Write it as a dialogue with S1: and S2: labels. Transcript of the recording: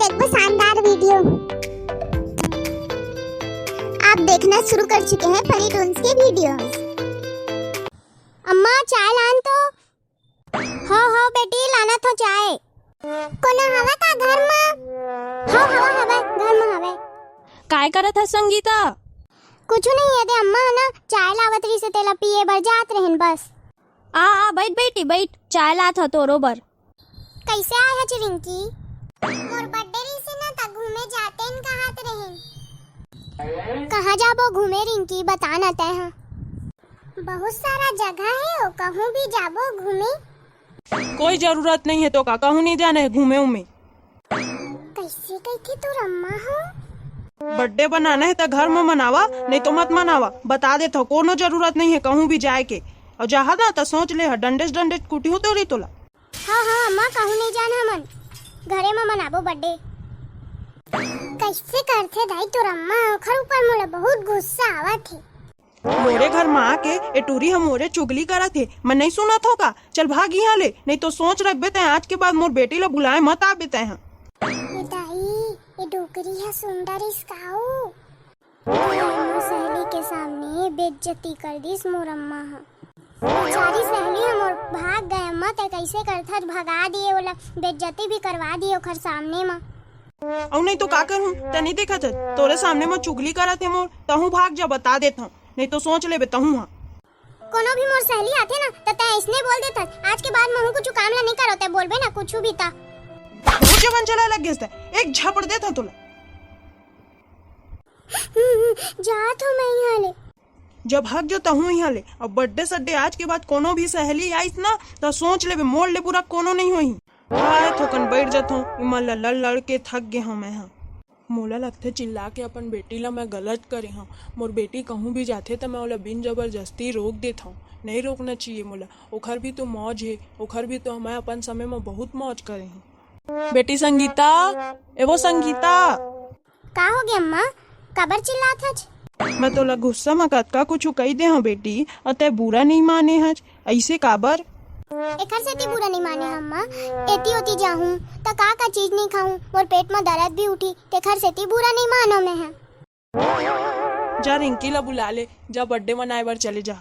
S1: देखो शानदार वीडियो। आप देखना शुरू कर चुके हैं फनी टून्स के वीडियोस। अम्मा चाय लान तो। हो बेटी लाना तो चाय। कोना हवा का घर में? हो हवा घर में हवे।
S2: काय करत है संगीता?
S1: कुछ नहीं है दे अम्मा ना चाय लावतरी से तेला पिए बर जात रहन बस।
S2: आ बैठ बेटी बैठ, चाय लात ह तोरो बर।
S1: कैसे आए है चिरिंकी? मोर बर्थडे से ना ता घूमे जाते हैं कहां रहन। कहां जाबो घूमे रिंकी बता ना तय हां। बहुत सारा जगह है ओ कहूं भी जाबो घूमे।
S2: कोई जरूरत नहीं है तो का कहूं नहीं जाने घूमे उमे।
S1: कैसे कहती तू रम्मा हो?
S2: बर्थडे बनाना है तो घर में मनावा, नहीं तो मत मनावा। बता दे तो कोनो जरूरत नहीं है कहूं भी जाए के। और जहाँ ना तो सोच ले डंडेस कुटी हो तो रही तोला।
S1: हाँ अम्मा कहूं नहीं जाना मन घरे में मनाबो बर्थडे। कैसे करथे दाई तो रम्मा ओखर ऊपर मोला बहुत गुस्सा आवत है।
S2: मोरे घर में आके ए टूरी हम मोरे चुगली करत थे, मैं नहीं सुनत होगा। चल भाग यहाँ ले, नहीं तो सोच रख बेते आज के बाद मोर बेटी ला बुलाए मत आ बेते हैं।
S1: ये दाई ये डोकरी है सुंदर इसकाऊ। सहेली के सामने बेइज्जती कर दिस मोर अम्मा हा। बेचारी सहेली हम और भाग गए अम्मा ते कैसे करथा भगा दिए ओला बेइज्जती भी करवा दिए ओखर सामने में।
S2: और नहीं तो का करूं? ते नहीं देखा था तोरे सामने में चुगली करत है मोर, तहू भाग जा बता देता हूँ, नहीं तो सोच ले बेतहू हां।
S1: कोनो भी मोर सहेली आथे ना त तै इसने बोल देता आज के बाद महू कुछ काम ला नहीं करो ते बोलबे ना कुछ भी ता
S2: जवन चला लग गया एक झपड़ देता तुला।
S1: जा तो मैं यहाँ ले।
S2: जब भाग जो तहू यहाँ ले। अब बर्थडे सड्डे आज के बाद कोनो भी सहेली आईस ना तो सोच ले मोड़ ले पूरा कोनो नहीं होई। आए थोकन बैठ जाता हूँ इमल लड़ के थक गए हूँ मैं। हाँ मोला लगते चिल्ला के अपन बेटी ला मैं गलत करे हूँ। मोर बेटी कहूँ भी जाते तो मैं ओला बिन जबरदस्ती रोक देता हूँ। नहीं रोकना चाहिए मोला, ओखर भी तो मौज है, ओखर भी तो मैं अपन समय में बहुत मौज करे हूँ। बेटी संगीता, एवो संगीता।
S1: का हो गया अम्मा कबर चिल्लात हज?
S2: मैं तोला गुस्सा में कतका कुछ कही दे हाँ बेटी, अतः बुरा नहीं माने हज ऐसे काबर?
S1: एकर से बुरा नहीं माने अम्मा। एती ओती जाहूं त का चीज नहीं खाऊं और पेट में दर्द भी उठी तेखर से बुरा नहीं मानो मैं है।
S2: जा रिंकी ला बुला ले, जा बर्थडे मनाए बर चले जा।